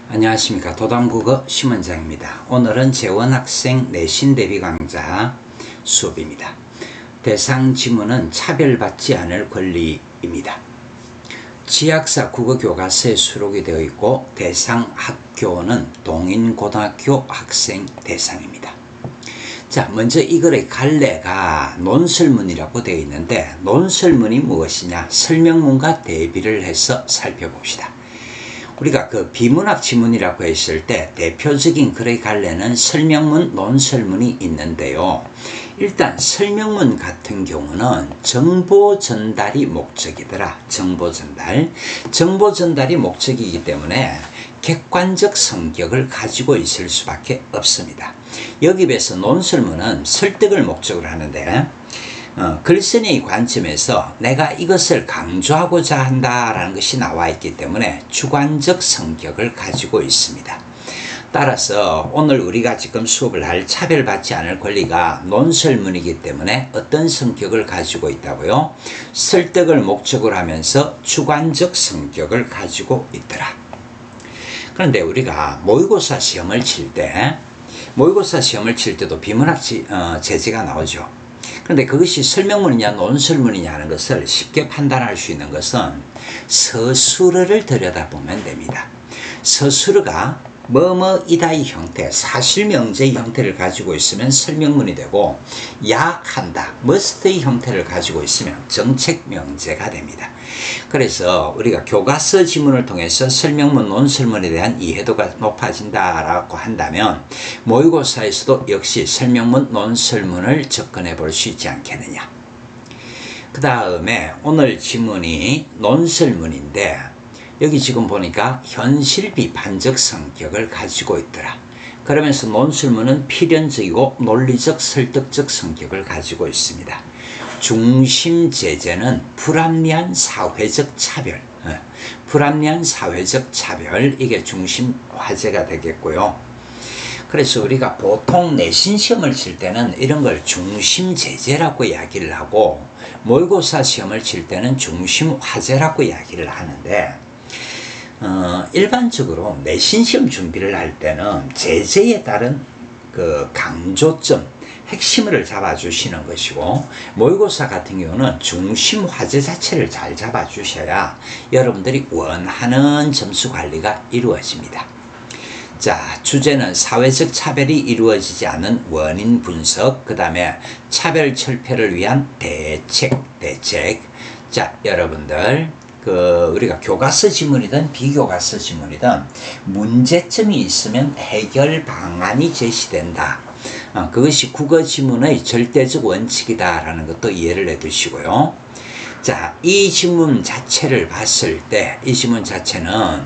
안녕하십니까. 도담국어 심원장입니다. 오늘은 재원학생 내신 대비 강좌 수업입니다. 대상 지문은 차별받지 않을 권리입니다. 지학사 국어교과서에 수록이 되어 있고 대상 학교는 동인고등학교 학생 대상입니다. 자, 먼저 이거의 갈래가 논설문이라고 되어 있는데 논설문이 무엇이냐? 설명문과 대비를 해서 살펴봅시다. 우리가 그 비문학 지문이라고 했을 때 대표적인 글의 갈래는 설명문, 논설문이 있는데요. 일단 설명문 같은 경우는 정보 전달이 목적이더라. 정보 전달이 목적이기 때문에 객관적 성격을 가지고 있을 수밖에 없습니다. 여기 비해서 논설문은 설득을 목적으로 하는데 글쓴이의 관점에서 내가 이것을 강조하고자 한다라는 것이 나와 있기 때문에 주관적 성격을 가지고 있습니다. 따라서 오늘 우리가 지금 수업을 할 차별받지 않을 권리가 논설문이기 때문에 어떤 성격을 가지고 있다고요? 설득을 목적으로 하면서 주관적 성격을 가지고 있더라. 그런데 우리가 모의고사 시험을 칠 때도 비문학 제재가 나오죠. 그런데 그것이 설명문이냐 논설문이냐 하는 것을 쉽게 판단할 수 있는 것은 서술어를 들여다보면 됩니다. 서술어가 뭐뭐이다의 형태, 사실명제의 형태를 가지고 있으면 설명문이 되고 야한다, must의 형태를 가지고 있으면 정책명제가 됩니다. 그래서 우리가 교과서 지문을 통해서 설명문, 논설문에 대한 이해도가 높아진다라고 한다면 모의고사에서도 역시 설명문, 논설문을 접근해 볼 수 있지 않겠느냐. 그 다음에 오늘 지문이 논설문인데 여기 지금 보니까 현실 비판적 성격을 가지고 있더라. 그러면서 논설문은 필연적이고 논리적 설득적 성격을 가지고 있습니다. 중심 제재는 불합리한 사회적 차별, 이게 중심 화제가 되겠고요. 그래서 우리가 보통 내신 시험을 칠 때는 이런 걸 중심 제재라고 이야기를 하고 모의고사 시험을 칠 때는 중심 화제라고 이야기를 하는데 일반적으로 내신 시험 준비를 할 때는 제재에 따른 그 강조점, 핵심을 잡아주시는 것이고 모의고사 같은 경우는 중심 화제 자체를 잘 잡아주셔야 여러분들이 원하는 점수 관리가 이루어집니다. 자, 주제는 사회적 차별이 이루어지지 않은 원인 분석, 그 다음에 차별 철폐를 위한 대책. 자, 여러분들 우리가 교과서 지문이든 비교과서 지문이든 문제점이 있으면 해결 방안이 제시된다. 그것이 국어 지문의 절대적 원칙이다라는 것도 이해를 해 두시고요. 자, 이 지문 자체를 봤을 때 이 지문 자체는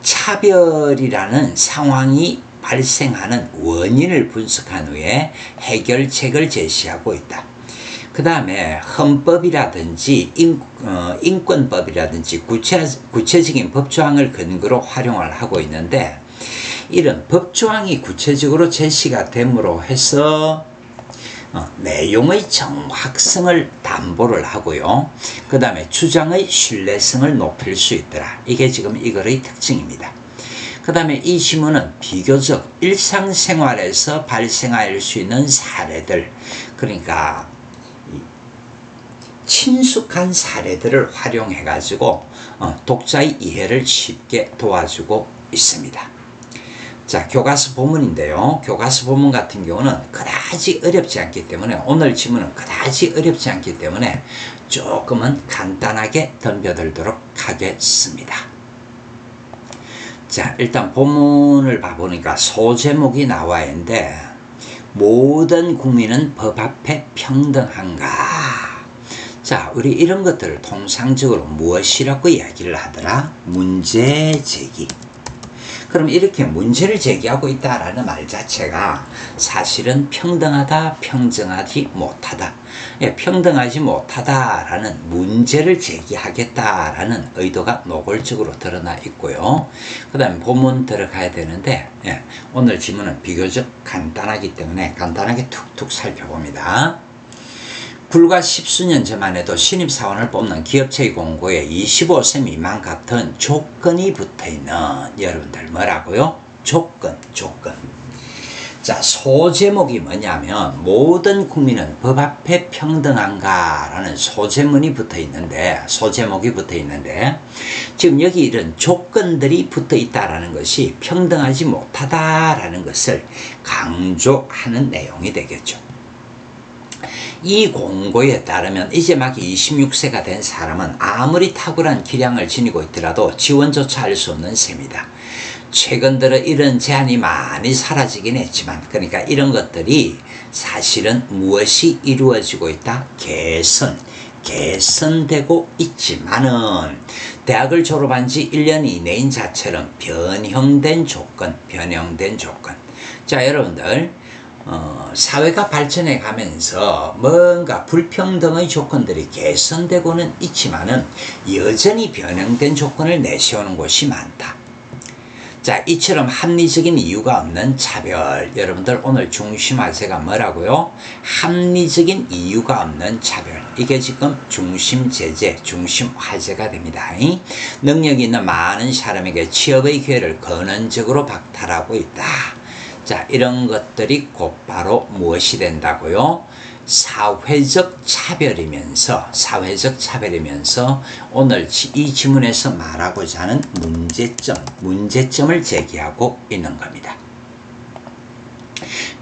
차별이라는 상황이 발생하는 원인을 분석한 후에 해결책을 제시하고 있다. 그 다음에 헌법이라든지 인권법이라든지 구체적인 법조항을 근거로 활용을 하고 있는데 이런 법조항이 구체적으로 제시가 됨으로 해서 내용의 정확성을 담보를 하고요. 그 다음에 주장의 신뢰성을 높일 수 있더라. 이게 지금 이거의 특징입니다. 그 다음에 이 지문은 비교적 일상생활에서 발생할 수 있는 사례들, 그러니까 친숙한 사례들을 활용해 가지고 독자의 이해를 쉽게 도와주고 있습니다. 자, 교과서 보문인데요. 교과서 보문 같은 경우는 그다지 어렵지 않기 때문에 오늘 지문은 그다지 어렵지 않기 때문에 조금은 간단하게 덤벼들도록 하겠습니다. 자, 일단 본문을 봐보니까 소제목이 나와 있는데 모든 국민은 법 앞에 평등한가? 자, 우리 이런 것들을 통상적으로 무엇이라고 이야기를 하더라? 문제 제기. 그럼 이렇게 문제를 제기하고 있다라는 말 자체가 사실은 평등하다, 평등하지 못하다. 평등하지 못하다라는 문제를 제기하겠다라는 의도가 노골적으로 드러나 있고요. 그 다음에 본문 들어가야 되는데 오늘 지문은 비교적 간단하기 때문에 간단하게 툭툭 살펴봅니다. 불과 10수년 전만 해도 신입사원을 뽑는 기업체의 공고에 25세 미만 같은 조건이 붙어있는 여러분들 뭐라고요? 조건. 자, 소제목이 뭐냐면 모든 국민은 법 앞에 평등한가라는 소제목이 붙어 있는데 지금 여기 이런 조건들이 붙어 있다라는 것이 평등하지 못하다라는 것을 강조하는 내용이 되겠죠. 이 공고에 따르면 이제 막 26세가 된 사람은 아무리 탁월한 기량을 지니고 있더라도 지원조차 할 수 없는 셈이다. 최근 들어 이런 제한이 많이 사라지긴 했지만, 그러니까 이런 것들이 사실은 무엇이 이루어지고 있다? 개선되고 있지만은 대학을 졸업한 지 1년 이내인 자처럼 변형된 조건. 자, 여러분들 사회가 발전해 가면서 뭔가 불평등의 조건들이 개선되고는 있지만은 여전히 변형된 조건을 내세우는 곳이 많다. 자, 이처럼 합리적인 이유가 없는 차별. 여러분들 오늘 중심 화제가 뭐라고요? 합리적인 이유가 없는 차별. 이게 지금 중심 제재, 중심 화제가 됩니다. 능력이 있는 많은 사람에게 취업의 기회를 근원적으로 박탈하고 있다. 자, 이런 것들이 곧바로 무엇이 된다고요? 사회적 차별이면서 오늘 이 지문에서 말하고자 하는 문제점을 제기하고 있는 겁니다.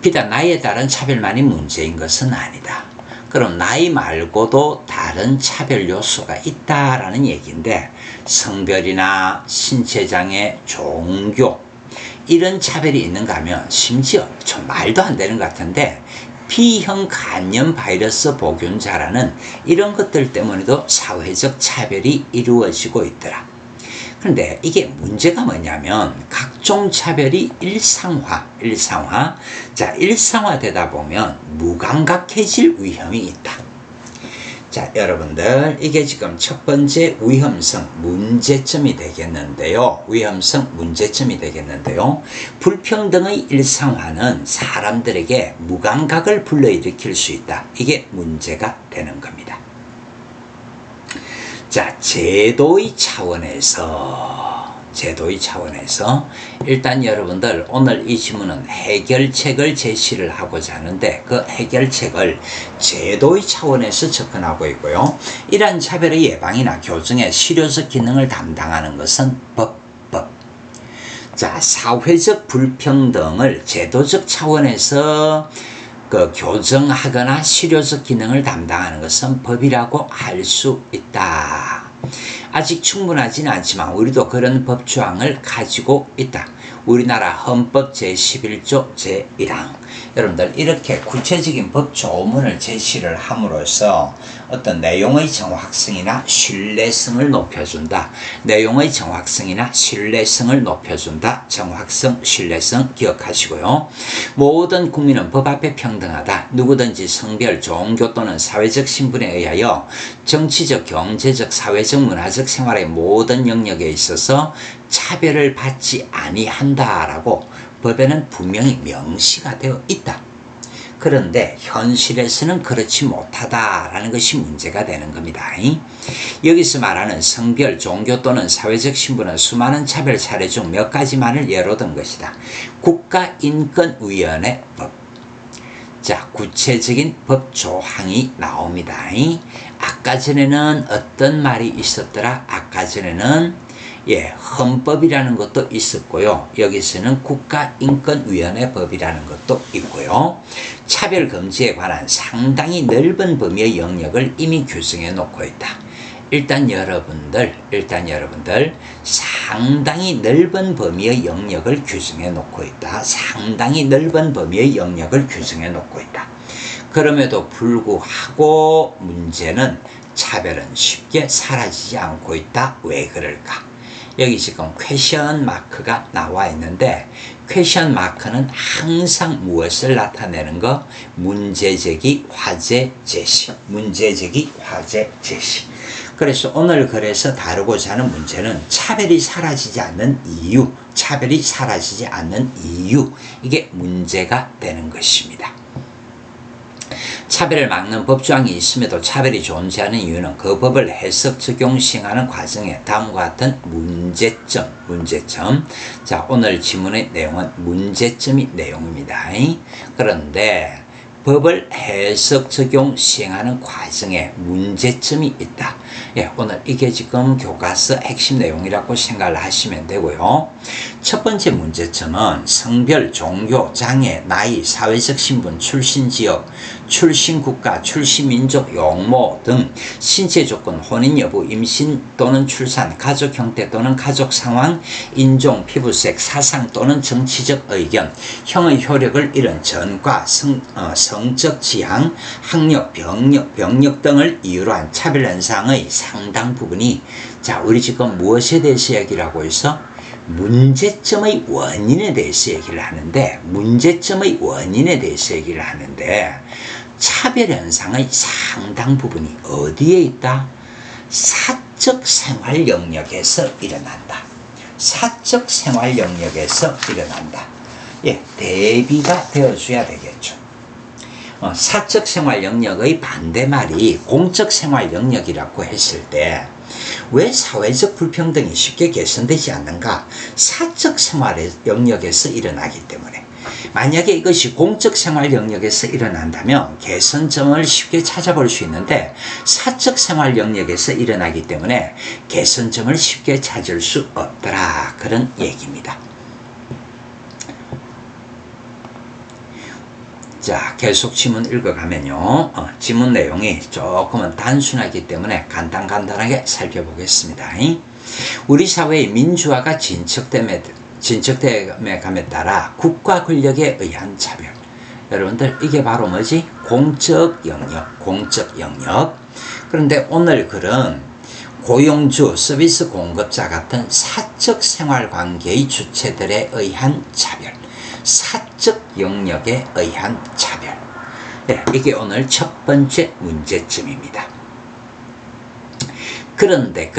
비단 나이에 따른 차별만이 문제인 것은 아니다. 그럼 나이 말고도 다른 차별 요소가 있다라는 얘기인데, 성별이나 신체장애, 종교, 이런 차별이 있는가 하면 심지어 좀 말도 안 되는 것 같은데 B형 간염 바이러스 보균자라는 이런 것들 때문에도 사회적 차별이 이루어지고 있더라. 그런데 이게 문제가 뭐냐면 각종 차별이 일상화. 자, 일상화되다 보면 무감각해질 위험이 있다. 자, 여러분들 이게 지금 첫 번째 위험성 문제점이 되겠는데요. 불평등의 일상화는 사람들에게 무감각을 불러일으킬 수 있다. 이게 문제가 되는 겁니다. 자, 제도의 차원에서 일단 여러분들 오늘 이 지문은 해결책을 제시를 하고자 하는데, 그 해결책을 제도의 차원에서 접근하고 있고요. 이러한 차별의 예방이나 교정의 실효적 기능을 담당하는 것은 법. 자, 사회적 불평등을 제도적 차원에서 교정하거나 실효적 기능을 담당하는 것은 법이라고 할 수 있다. 아직 충분하지는 않지만 우리도 그런 법조항을 가지고 있다. 우리나라 헌법 제11조 제1항. 여러분들 이렇게 구체적인 법 조문을 제시를 함으로써 어떤 내용의 정확성이나 신뢰성을 높여준다. 정확성, 신뢰성 기억하시고요. 모든 국민은 법 앞에 평등하다. 누구든지 성별, 종교 또는 사회적 신분에 의하여 정치적, 경제적, 사회적, 문화적 생활의 모든 영역에 있어서 차별을 받지 아니한다라고 법에는 분명히 명시가 되어 있다. 그런데 현실에서는 그렇지 못하다라는 것이 문제가 되는 겁니다. 여기서 말하는 성별, 종교 또는 사회적 신분은 수많은 차별 사례 중 몇 가지만을 예로 든 것이다. 국가인권위원회법. 자, 구체적인 법 조항이 나옵니다. 아까 전에는 어떤 말이 있었더라? 아까 전에는 헌법이라는 것도 있었고요. 여기서는 국가인권위원회법이라는 것도 있고요. 차별 금지에 관한 상당히 넓은 범위의 영역을 이미 규정해 놓고 있다. 일단 여러분들 상당히 넓은 범위의 영역을 규정해 놓고 있다. 그럼에도 불구하고 문제는 차별은 쉽게 사라지지 않고 있다. 왜 그럴까? 여기 지금 퀘션 마크가 나와 있는데, 퀘션 마크는 항상 무엇을 나타내는 거? 문제제기, 화제 제시. 그래서 오늘 그래서 다루고자 하는 문제는 차별이 사라지지 않는 이유. 이게 문제가 되는 것입니다. 차별을 막는 법조항이 있음에도 차별이 존재하는 이유는 그 법을 해석, 적용, 시행하는 과정에 다음과 같은 문제점. 자, 오늘 지문의 내용은 문제점이 내용입니다. 그런데 법을 해석, 적용, 시행하는 과정에 문제점이 있다. 예, 오늘 이게 지금 교과서 핵심 내용이라고 생각을 하시면 되고요. 첫 번째 문제점은 성별, 종교, 장애, 나이, 사회적 신분, 출신 지역, 출신 국가, 출신 민족, 용모 등 신체 조건, 혼인 여부, 임신 또는 출산, 가족 형태 또는 가족 상황, 인종, 피부색, 사상 또는 정치적 의견, 형의 효력을 잃은 전과, 성적 지향, 학력, 병력 등을 이유로 한 차별 현상의 상당 부분이, 자, 우리 지금 무엇에 대해서 얘기를 하고 있어? 문제점의 원인에 대해서 얘기를 하는데, 차별 현상의 상당 부분이 어디에 있다? 사적 생활 영역에서 일어난다. 예, 대비가 되어줘야 되겠죠. 사적 생활 영역의 반대말이 공적 생활 영역이라고 했을 때 왜 사회적 불평등이 쉽게 개선되지 않는가? 사적 생활 영역에서 일어나기 때문에. 만약에 이것이 공적 생활 영역에서 일어난다면 개선점을 쉽게 찾아볼 수 있는데 사적 생활 영역에서 일어나기 때문에 개선점을 쉽게 찾을 수 없더라. 그런 얘기입니다. 자, 계속 지문 읽어가면요. 지문 내용이 조금은 단순하기 때문에 간단하게 살펴보겠습니다. 우리 사회의 민주화가 진척됨에 감에 따라 국가 권력에 의한 차별. 여러분들, 이게 바로 뭐지? 공적 영역. 그런데 오늘 글은 고용주, 서비스 공급자 같은 사적 생활 관계의 주체들에 의한 차별. 사적 영역에 의한 차별. 네, 이게 오늘 첫 번째 문제점입니다. 그런데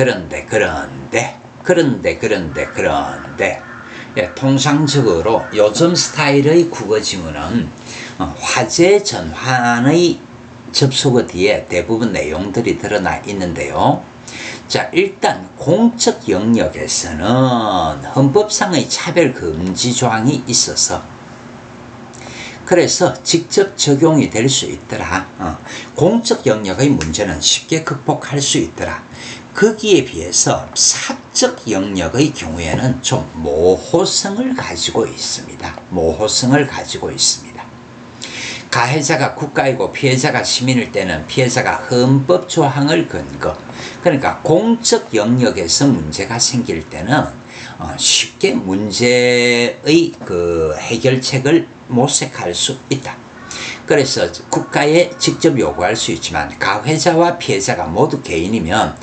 예, 통상적으로 요즘 스타일의 국어 지문은 화제 전환의 접속어 뒤에 대부분 내용들이 드러나 있는데요. 자, 일단 공적 영역에서는 헌법상의 차별 금지 조항이 있어서 그래서 직접 적용이 될 수 있더라. 공적 영역의 문제는 쉽게 극복할 수 있더라. 거기에 비해서 사적 영역의 경우에는 좀 모호성을 가지고 있습니다. 가해자가 국가이고 피해자가 시민일 때는 피해자가 헌법 조항을 근거, 그러니까 공적 영역에서 문제가 생길 때는 쉽게 문제의 그 해결책을 모색할 수 있다. 그래서 국가에 직접 요구할 수 있지만 가해자와 피해자가 모두 개인이면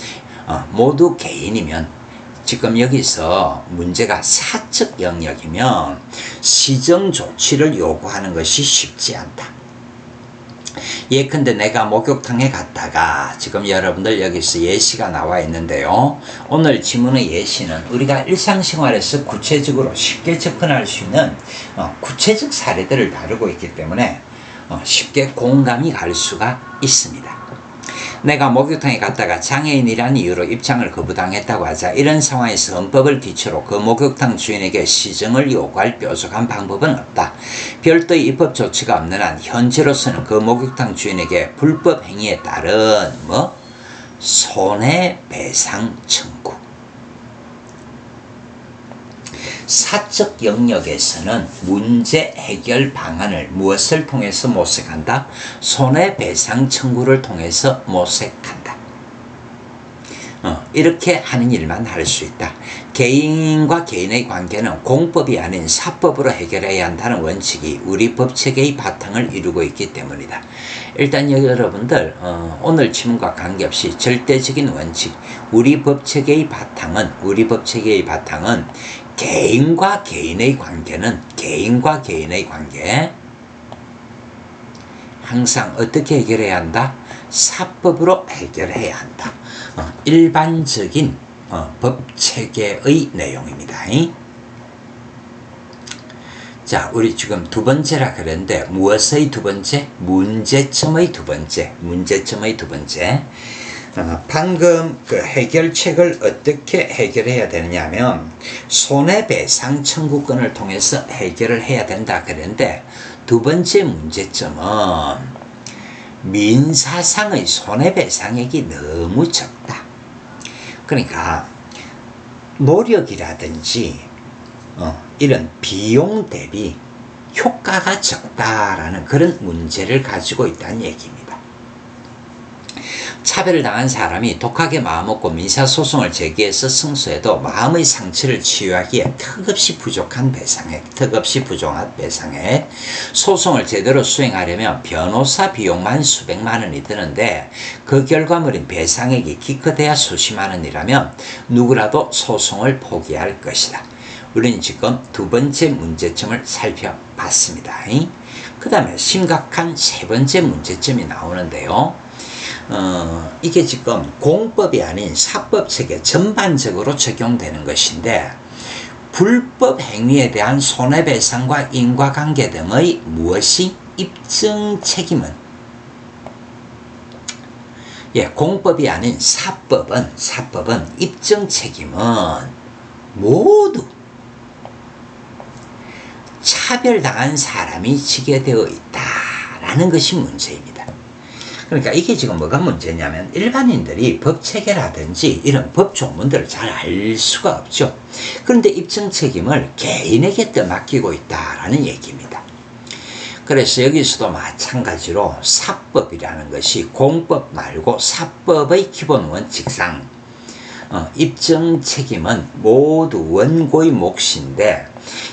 지금 여기서 문제가 사적 영역이면 시정 조치를 요구하는 것이 쉽지 않다. 예컨대 내가 목욕탕에 갔다가 지금 여러분들 여기서 예시가 나와 있는데요. 오늘 지문의 예시는 우리가 일상생활에서 구체적으로 쉽게 접근할 수 있는 구체적 사례들을 다루고 있기 때문에 쉽게 공감이 갈 수가 있습니다. 내가 목욕탕에 갔다가 장애인이라는 이유로 입장을 거부당했다고 하자 이런 상황에서 헌법을 기초로 그 목욕탕 주인에게 시정을 요구할 뾰족한 방법은 없다. 별도의 입법 조치가 없는 한 현재로서는 그 목욕탕 주인에게 불법 행위에 따른 손해배상 청구. 사적 영역에서는 문제 해결 방안을 무엇을 통해서 모색한다? 손해배상 청구를 통해서 모색한다. 이렇게 하는 일만 할 수 있다. 개인과 개인의 관계는 공법이 아닌 사법으로 해결해야 한다는 원칙이 우리 법체계의 바탕을 이루고 있기 때문이다. 일단 여러분들 오늘 지문과 관계없이 절대적인 원칙, 우리 법체계의 바탕은 개인과 개인의 관계 항상 어떻게 해결해야 한다? 사법으로 해결해야 한다. 일반적인 법체계의 내용입니다. 자, 우리 지금 두 번째라 그랬는데 무엇의 두 번째? 문제점의 두 번째. 문제점의 두 번째. 방금 그 해결책을 어떻게 해결해야 되느냐 하면 손해배상 청구권을 통해서 해결을 해야 된다 그랬는데 두 번째 문제점은 민사상의 손해배상액이 너무 적다. 그러니까 노력이라든지 이런 비용 대비 효과가 적다라는 그런 문제를 가지고 있다는 얘기입니다. 차별을 당한 사람이 독하게 마음먹고 민사소송을 제기해서 승소해도 마음의 상처를 치유하기에 턱없이 부족한 배상액, 소송을 제대로 수행하려면 변호사 비용만 수백만 원이 드는데 그 결과물인 배상액이 기껏해야 수십만 원이라면 누구라도 소송을 포기할 것이다. 우리는 지금 두 번째 문제점을 살펴봤습니다. 그 다음에 심각한 세 번째 문제점이 나오는데요. 이게 지금 공법이 아닌 사법체계 전반적으로 적용되는 것인데 불법 행위에 대한 손해배상과 인과관계 등의 무엇이 입증 책임은 공법이 아닌 사법은 입증 책임은 모두 차별당한 사람이 지게 되어 있다라는 것이 문제입니다. 그러니까 이게 지금 뭐가 문제냐면 일반인들이 법체계라든지 이런 법조문들을 잘 알 수가 없죠. 그런데 입증 책임을 개인에게 떠맡기고 있다라는 얘기입니다. 그래서 여기서도 마찬가지로 사법이라는 것이 공법 말고 사법의 기본 원칙상 입증 책임은 모두 원고의 몫인데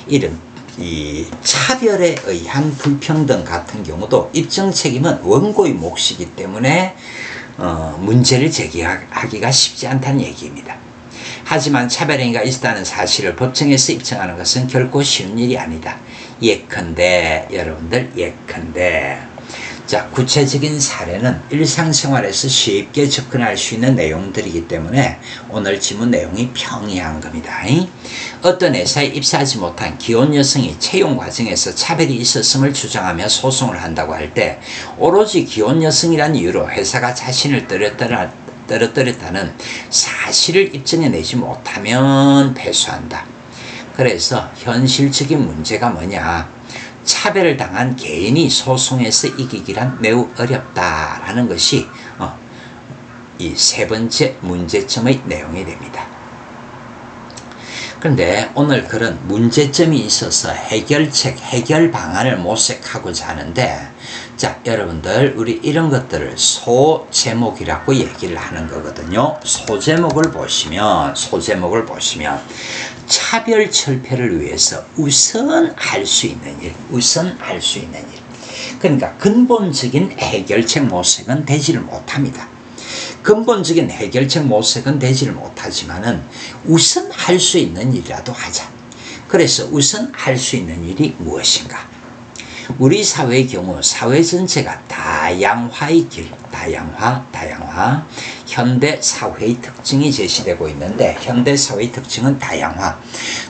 이런 이 차별에 의한 불평등 같은 경우도 입증 책임은 원고의 몫이기 때문에 문제를 제기하기가 쉽지 않다는 얘기입니다. 하지만 차별행위가 있었다는 사실을 법정에서 입증하는 것은 결코 쉬운 일이 아니다. 예컨대 여러분들 자, 구체적인 사례는 일상생활에서 쉽게 접근할 수 있는 내용들이기 때문에 오늘 지문 내용이 평이한 겁니다. 어떤 회사에 입사하지 못한 기혼 여성이 채용 과정에서 차별이 있었음을 주장하며 소송을 한다고 할 때 오로지 기혼 여성이라는 이유로 회사가 자신을 떨어뜨렸다는 사실을 입증해내지 못하면 패소한다. 그래서 현실적인 문제가 뭐냐? 차별을 당한 개인이 소송에서 이기기란 매우 어렵다라는 것이 이 세 번째 문제점의 내용이 됩니다. 그런데 오늘 그런 문제점이 있어서 해결 방안을 모색하고자 하는데 자, 여러분들 우리 이런 것들을 소제목이라고 얘기를 하는 거거든요. 소제목을 보시면 차별 철폐를 위해서 우선 할 수 있는 일. 그러니까 근본적인 해결책 모색은 되지를 못합니다. 근본적인 해결책 모색은 되지를 못하지만은 우선 할 수 있는 일이라도 하자. 그래서 우선 할 수 있는 일이 무엇인가? 우리 사회의 경우 사회 전체가 다양화의 길, 다양화, 현대 사회의 특징이 제시되고 있는데 현대 사회의 특징은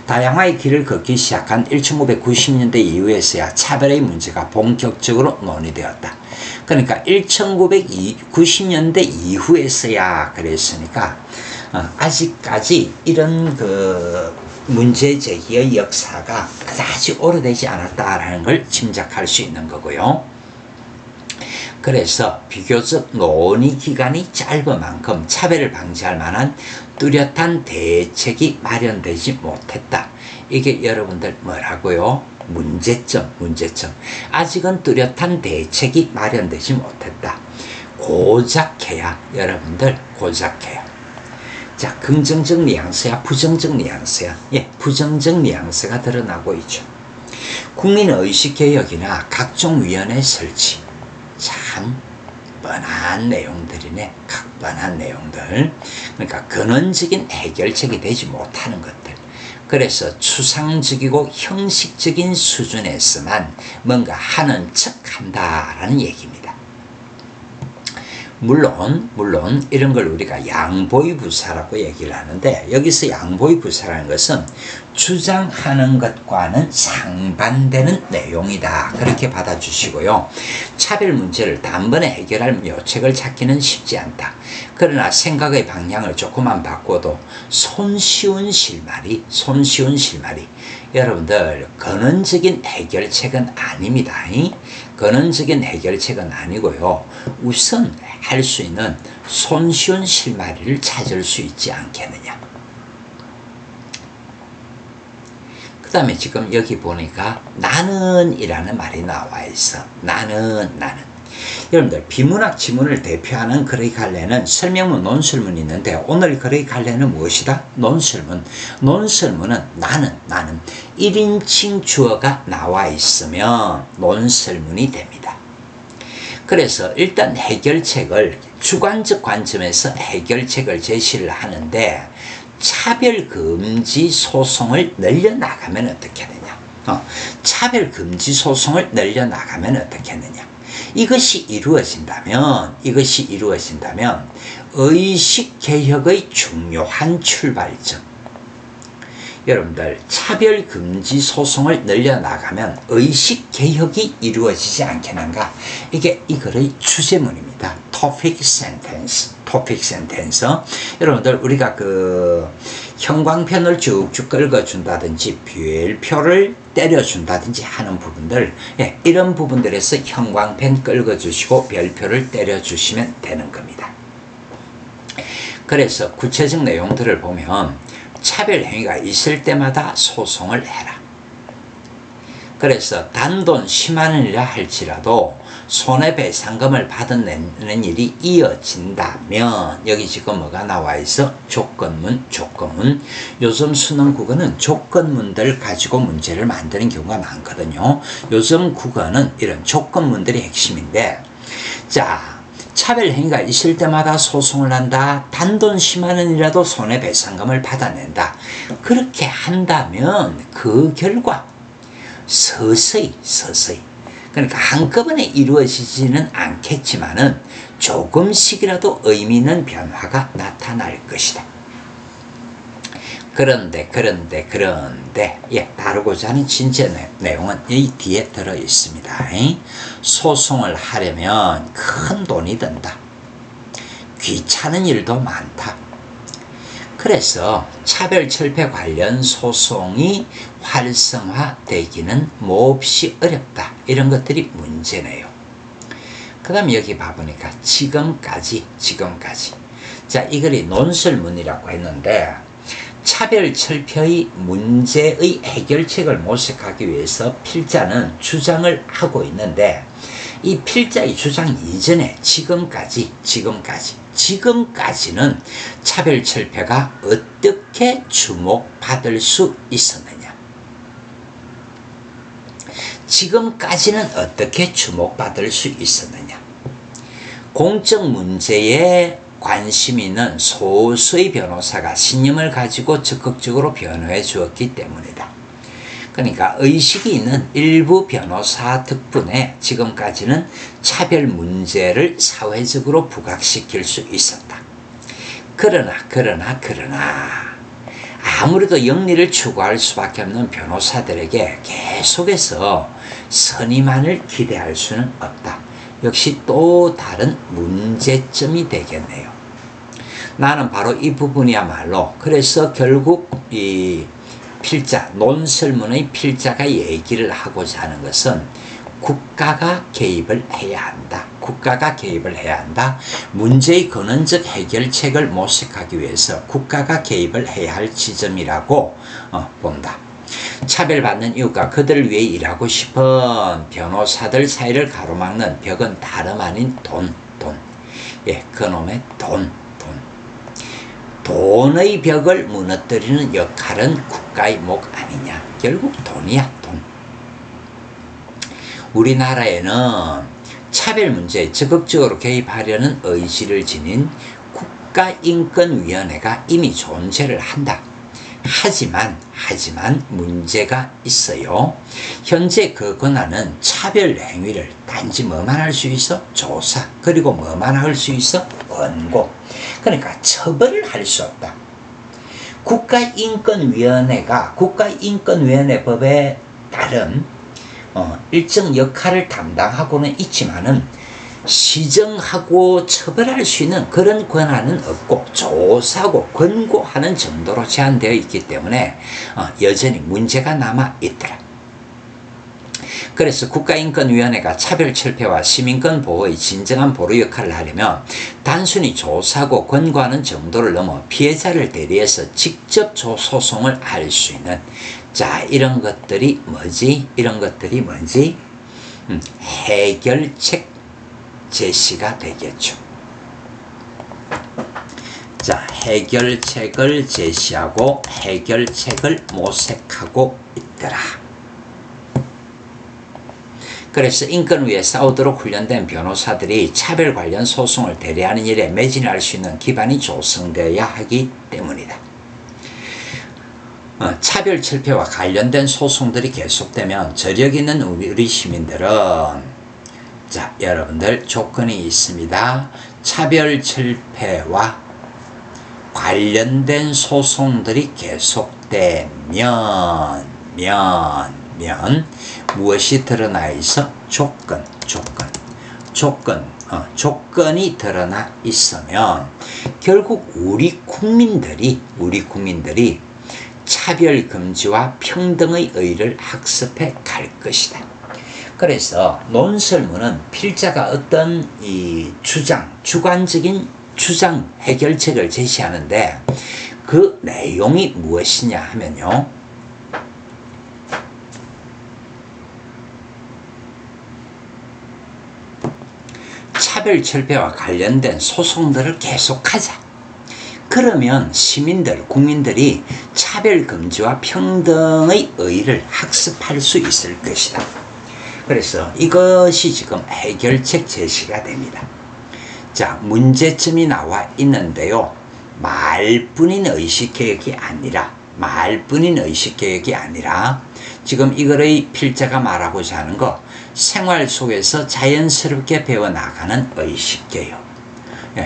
다양화의 길을 걷기 시작한 1990년대 이후에서야 차별의 문제가 본격적으로 논의되었다. 그러니까 1990년대 이후에서야 그랬으니까 아직까지 이런 문제 제기의 역사가 그다지 오래되지 않았다라는 걸 짐작할 수 있는 거고요. 그래서 비교적 논의 기간이 짧은 만큼 차별을 방지할 만한 뚜렷한 대책이 마련되지 못했다. 이게 여러분들 뭐라고요? 문제점. 아직은 뚜렷한 대책이 마련되지 못했다. 고작해야 자, 긍정적 뉘앙스야, 부정적 뉘앙스야. 부정적 뉘앙스가 드러나고 있죠. 국민의식개혁이나 각종 위원회 설치. 참 뻔한 내용들이네. 뻔한 내용들. 그러니까 근원적인 해결책이 되지 못하는 것들. 그래서 추상적이고 형식적인 수준에서만 뭔가 하는 척 한다라는 얘기입니다. 물론 이런 걸 우리가 양보의부사라고 얘기를 하는데, 여기서 양보의부사라는 것은 주장하는 것과는 상반되는 내용이다, 그렇게 받아주시고요. 차별 문제를 단번에 해결할 묘책을 찾기는 쉽지 않다. 그러나 생각의 방향을 조금만 바꿔도 손쉬운 실마리, 여러분들 근원적인 해결책은 아닙니다. 근원적인 해결책은 아니고요. 우선 할 수 있는 손쉬운 실마리를 찾을 수 있지 않겠느냐. 그 다음에 지금 여기 보니까 나는 이라는 말이 나와 있어. 나는. 여러분들 비문학 지문을 대표하는 그의 갈래는 설명문, 논설문이 있는데, 오늘 그의 갈래는 무엇이다? 논설문. 논설문은 나는 1인칭 주어가 나와 있으면 논설문이 됩니다. 그래서 일단 해결책을 주관적 관점에서 해결책을 제시를 하는데, 차별금지 소송을 늘려나가면 어떻게 되냐. 차별금지 소송을 늘려나가면 어떻게 되냐. 이것이 이루어진다면 의식개혁의 중요한 출발점, 여러분들 차별금지 소송을 늘려나가면 의식개혁이 이루어지지 않겠는가. 이게 이거의 주제문입니다. 토픽 센텐스. 여러분들 우리가 그 형광펜을 쭉쭉 긁어준다든지 별표를 때려준다든지 하는 부분들, 이런 부분들에서 형광펜 긁어주시고 별표를 때려주시면 되는 겁니다. 그래서 구체적 내용들을 보면 차별 행위가 있을 때마다 소송을 해라. 그래서 단돈 10만 원이라 할지라도 손해배상금을 받아내는 일이 이어진다면, 여기 지금 뭐가 나와 있어? 조건문. 요즘 수능 국어는 조건문들 가지고 문제를 만드는 경우가 많거든요. 요즘 국어는 이런 조건문들이 핵심인데, 자, 차별 행위가 있을 때마다 소송을 한다. 단돈 10만 원이라도 손해배상금을 받아낸다. 그렇게 한다면 그 결과 서서히, 그러니까 한꺼번에 이루어지지는 않겠지만은 조금씩이라도 의미 있는 변화가 나타날 것이다. 그런데 다루고자 하는 진짜 내용은 이 뒤에 들어 있습니다. 소송을 하려면 큰 돈이 든다. 귀찮은 일도 많다. 그래서 차별철폐 관련 소송이 활성화되기는 몹시 어렵다. 이런 것들이 문제네요. 그 다음에 여기 봐보니까 지금까지. 자, 이글이 논설문이라고 했는데, 차별철폐의 문제의 해결책을 모색하기 위해서 필자는 주장을 하고 있는데, 이 필자의 주장 이전에 지금까지는 차별철폐가 어떻게 주목받을 수 있었느냐. 지금까지는 어떻게 주목받을 수 있었느냐. 공적 문제에 관심 있는 소수의 변호사가 신념을 가지고 적극적으로 변호해 주었기 때문이다. 그러니까 의식이 있는 일부 변호사 덕분에 지금까지는 차별 문제를 사회적으로 부각시킬 수 있었다. 그러나 아무래도 영리를 추구할 수밖에 없는 변호사들에게 계속해서 선의만을 기대할 수는 없다. 역시 또 다른 문제점이 되겠네요. 나는 바로 이 부분이야말로, 그래서 결국 이 필자, 논설문의 필자가 얘기를 하고자 하는 것은 국가가 개입을 해야 한다. 문제의 근원적 해결책을 모색하기 위해서 국가가 개입을 해야 할 지점이라고 본다. 차별받는 이유가 그들을 위해 일하고 싶은 변호사들 사이를 가로막는 벽은 다름 아닌 돈. 그놈의 돈. 돈의 벽을 무너뜨리는 역할은 국가의 목 아니냐. 결국 돈이야, 돈. 우리나라에는 차별 문제에 적극적으로 개입하려는 의지를 지닌 국가인권위원회가 이미 존재를 한다. 하지만 문제가 있어요. 현재 그 권한은 차별 행위를 단지 뭐만 할 수 있어? 조사. 그리고 뭐만 할 수 있어? 권고. 그러니까 처벌을 할 수 없다. 국가인권위원회가 국가인권위원회법에 따른 일정 역할을 담당하고는 있지만은 시정하고 처벌할 수 있는 그런 권한은 없고 조사하고 권고하는 정도로 제한되어 있기 때문에 여전히 문제가 남아 있더라. 그래서 국가인권위원회가 차별철폐와 시민권 보호의 진정한 보루 역할을 하려면 단순히 조사하고 권고하는 정도를 넘어 피해자를 대리해서 직접 소송을 할 수 있는, 자, 이런 것들이 뭐지? 해결책 제시가 되겠죠. 자, 해결책을 제시하고 해결책을 모색하고 있더라. 그래서 인권 위에 싸우도록 훈련된 변호사들이 차별 관련 소송을 대리하는 일에 매진할 수 있는 기반이 조성되어야 하기 때문이다. 차별 철폐와 관련된 소송들이 계속되면 저력 있는 우리 시민들은, 자, 여러분들 조건이 있습니다. 차별 철폐와 관련된 소송들이 계속되면 무엇이 드러나 있어? 조건이 드러나 있으면 결국 우리 국민들이 차별 금지와 평등의 의의를 학습해 갈 것이다. 그래서 논설문은 필자가 어떤 주관적인 주장 해결책을 제시하는데 그 내용이 무엇이냐 하면요, 차별 철폐와 관련된 소송들을 계속하자. 그러면 국민들이 차별 금지와 평등의 의의를 학습할 수 있을 것이다. 그래서 이것이 지금 해결책 제시가 됩니다. 자, 문제점이 나와 있는데요. 말뿐인 의식개혁이 아니라 지금 이거의 필자가 말하고자 하는 거, 생활 속에서 자연스럽게 배워나가는 의식개혁.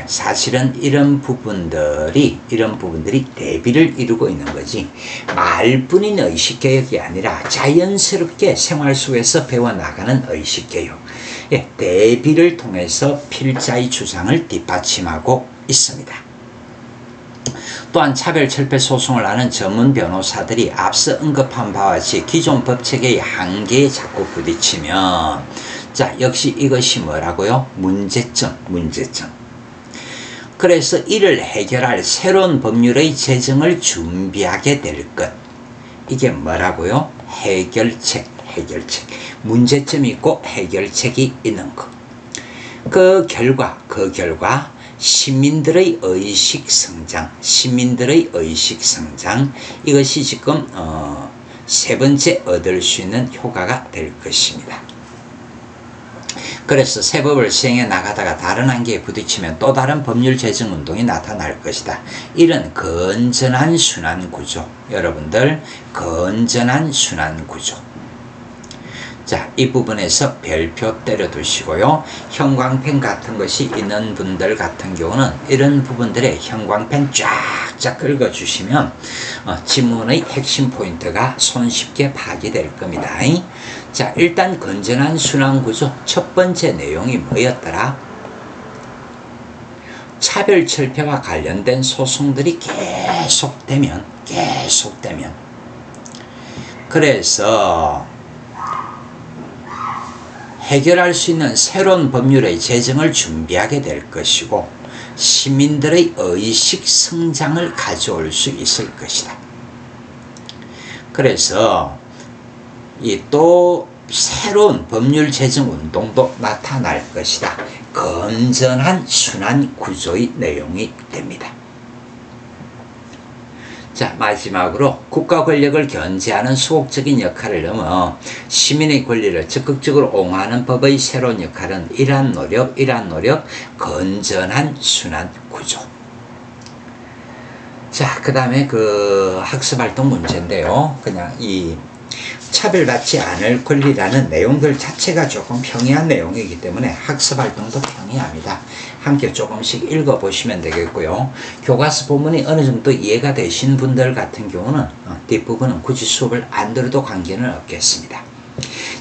사실은 이런 부분들이 대비를 이루고 있는 거지, 말뿐인 의식개혁이 아니라 자연스럽게 생활 속에서 배워나가는 의식개혁, 대비를 통해서 필자의 주장을 뒷받침하고 있습니다. 또한 차별철폐 소송을 하는 전문 변호사들이 앞서 언급한 바와 같이 기존 법체계의 한계에 자꾸 부딪히면, 자, 역시 이것이 뭐라고요? 문제점. 그래서 이를 해결할 새로운 법률의 제정을 준비하게 될 것. 이게 뭐라고요? 해결책. 문제점이 있고 해결책이 있는 것. 그 결과 시민들의 의식 성장, 이것이 지금 세 번째 얻을 수 있는 효과가 될 것입니다. 그래서 새 법을 시행해 나가다가 다른 한계에 부딪히면 또 다른 법률 제정 운동이 나타날 것이다. 이런 건전한 순환 구조, 여러분들, 건전한 순환 구조. 자, 이 부분에서 별표 때려두시고요. 형광펜 같은 것이 있는 분들 같은 경우는 이런 부분들에 형광펜 쫙쫙 긁어주시면 지문의 핵심 포인트가 손쉽게 파악될 겁니다. 자, 일단 건전한 순환구조 첫 번째 내용이 뭐였더라? 차별철폐와 관련된 소송들이 계속되면 그래서 해결할 수 있는 새로운 법률의 제정을 준비하게 될 것이고 시민들의 의식 성장을 가져올 수 있을 것이다. 그래서 또 새로운 법률 제정 운동도 나타날 것이다. 건전한 순환 구조의 내용이 됩니다. 자, 마지막으로 국가 권력을 견제하는 수호적인 역할을 넘어 시민의 권리를 적극적으로 옹호하는 법의 새로운 역할은 이러한 노력, 건전한 순환 구조. 자, 그 다음에 그 학습활동 문제인데요. 그냥 이 차별받지 않을 권리라는 내용들 자체가 조금 평이한 내용이기 때문에 학습활동도 평이합니다. 함께 조금씩 읽어보시면 되겠고요. 교과서 부분이 어느 정도 이해가 되신 분들 같은 경우는 뒷부분은 굳이 수업을 안 들어도 관계는 없겠습니다.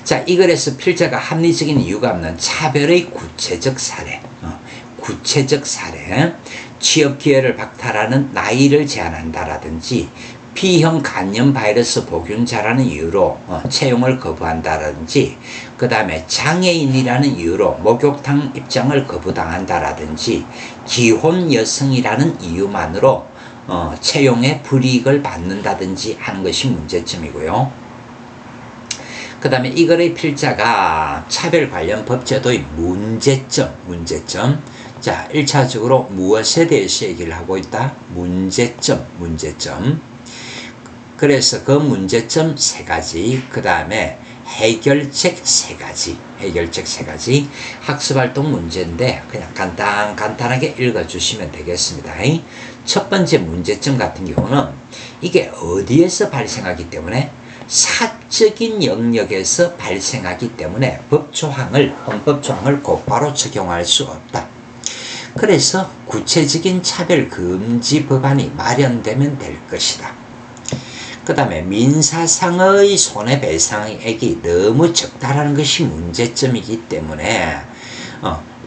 자, 이 글에서 필자가 합리적인 이유가 없는 차별의 구체적 사례, 구체적 사례, 취업 기회를 박탈하는 나이를 제한한다라든지 B형 간염 바이러스 보균자라는 이유로 채용을 거부한다라든지, 그 다음에 장애인이라는 이유로 목욕탕 입장을 거부당한다라든지, 기혼 여성이라는 이유만으로 채용에 불이익을 받는다든지 하는 것이 문제점이고요. 그 다음에 이 글의 필자가 차별 관련 법제도의 문제점. 자, 1차적으로 무엇에 대해서 얘기를 하고 있다? 문제점. 그래서 그 문제점 3가지, 그 다음에 해결책 3가지, 학습활동 문제인데 그냥 간단하게 읽어주시면 되겠습니다. 첫 번째 문제점 같은 경우는 이게 어디에서 발생하기 때문에 사적인 영역에서 발생하기 때문에 헌법조항을 곧바로 적용할 수 없다. 그래서 구체적인 차별 금지 법안이 마련되면 될 것이다. 그 다음에 민사상의 손해배상액이 너무 적다라는 것이 문제점이기 때문에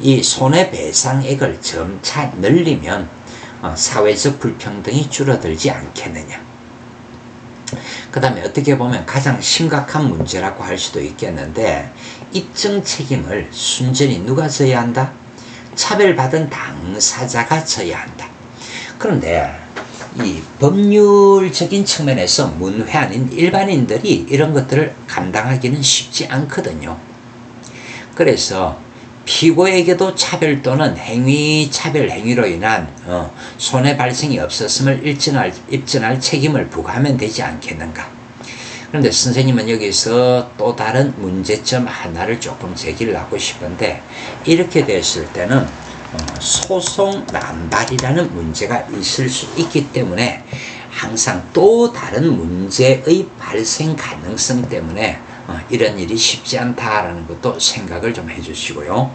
이 손해배상액을 점차 늘리면 사회적 불평등이 줄어들지 않겠느냐. 그 다음에 어떻게 보면 가장 심각한 문제라고 할 수도 있겠는데, 입증 책임을 순전히 누가 져야 한다? 차별받은 당사자가 져야 한다. 그런데 이 법률적인 측면에서 문외한인 일반인들이 이런 것들을 감당하기는 쉽지 않거든요. 그래서 피고에게도 차별 또는 차별 행위로 인한 손해 발생이 없었음을 입증할 책임을 부과하면 되지 않겠는가. 그런데 선생님은 여기서 또 다른 문제점 하나를 조금 제기를 하고 싶은데, 이렇게 됐을 때는 소송 남발이라는 문제가 있을 수 있기 때문에 항상 또 다른 문제의 발생 가능성 때문에 이런 일이 쉽지 않다라는 것도 생각을 좀 해주시고요.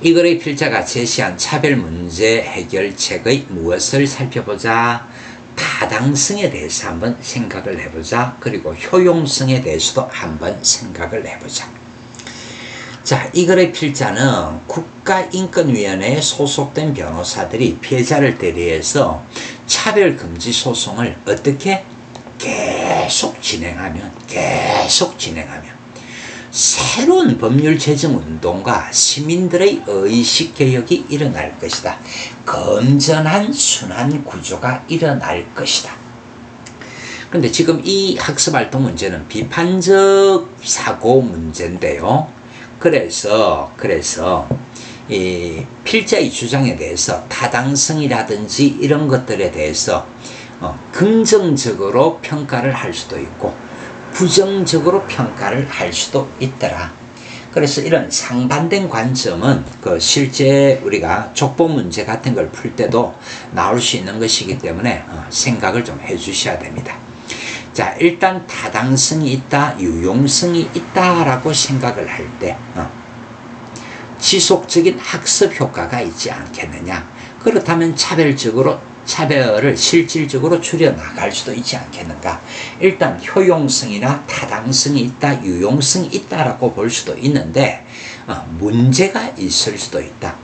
이 글의 필자가 제시한 차별 문제 해결책의 무엇을 살펴보자? 타당성에 대해서 한번 생각을 해보자. 그리고 효용성에 대해서도 한번 생각을 해보자. 자, 이 글의 필자는 국가인권위원회에 소속된 변호사들이 피해자를 대리해서 차별금지 소송을 어떻게 계속 진행하면 새로운 법률 제정 운동과 시민들의 의식 개혁이 일어날 것이다. 건전한 순환 구조가 일어날 것이다. 그런데 지금 이 학습활동 문제는 비판적 사고 문제인데요. 그래서 이 필자의 주장에 대해서 타당성이라든지 이런 것들에 대해서 긍정적으로 평가를 할 수도 있고 부정적으로 평가를 할 수도 있더라. 그래서 이런 상반된 관점은 실제 우리가 족보 문제 같은 걸 풀 때도 나올 수 있는 것이기 때문에 생각을 좀 해주셔야 됩니다. 자, 일단 타당성이 있다, 유용성이 있다라고 생각을 할 때 지속적인 학습 효과가 있지 않겠느냐. 그렇다면 차별을 실질적으로 줄여나갈 수도 있지 않겠는가. 일단 효용성이나 타당성이 있다, 유용성이 있다라고 볼 수도 있는데 문제가 있을 수도 있다.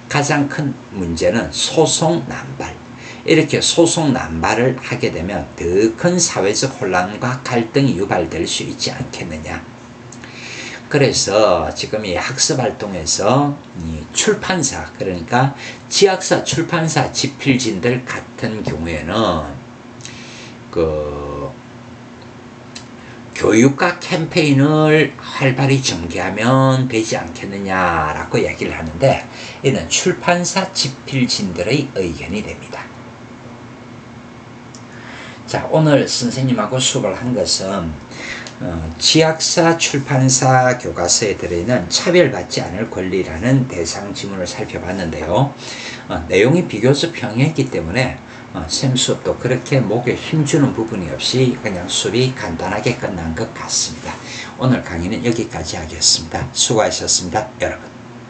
가장 큰 문제는 소송 남발. 이렇게 소송 남발을 하게 되면 더 큰 사회적 혼란과 갈등이 유발될 수 있지 않겠느냐. 그래서 지금 이 학습활동에서 이 출판사, 그러니까 지학사 출판사 집필진들 같은 경우에는 교육과 캠페인을 활발히 전개하면 되지 않겠느냐라고 얘기를 하는데, 이는 출판사 집필진들의 의견이 됩니다. 자, 오늘 선생님하고 수업을 한 것은 지학사 출판사 교과서에 들어있는 차별받지 않을 권리라는 대상 지문을 살펴봤는데요. 내용이 비교적 평이했기 때문에 샘 수업도 그렇게 목에 힘주는 부분이 없이 그냥 수업이 간단하게 끝난 것 같습니다. 오늘 강의는 여기까지 하겠습니다. 수고하셨습니다, 여러분.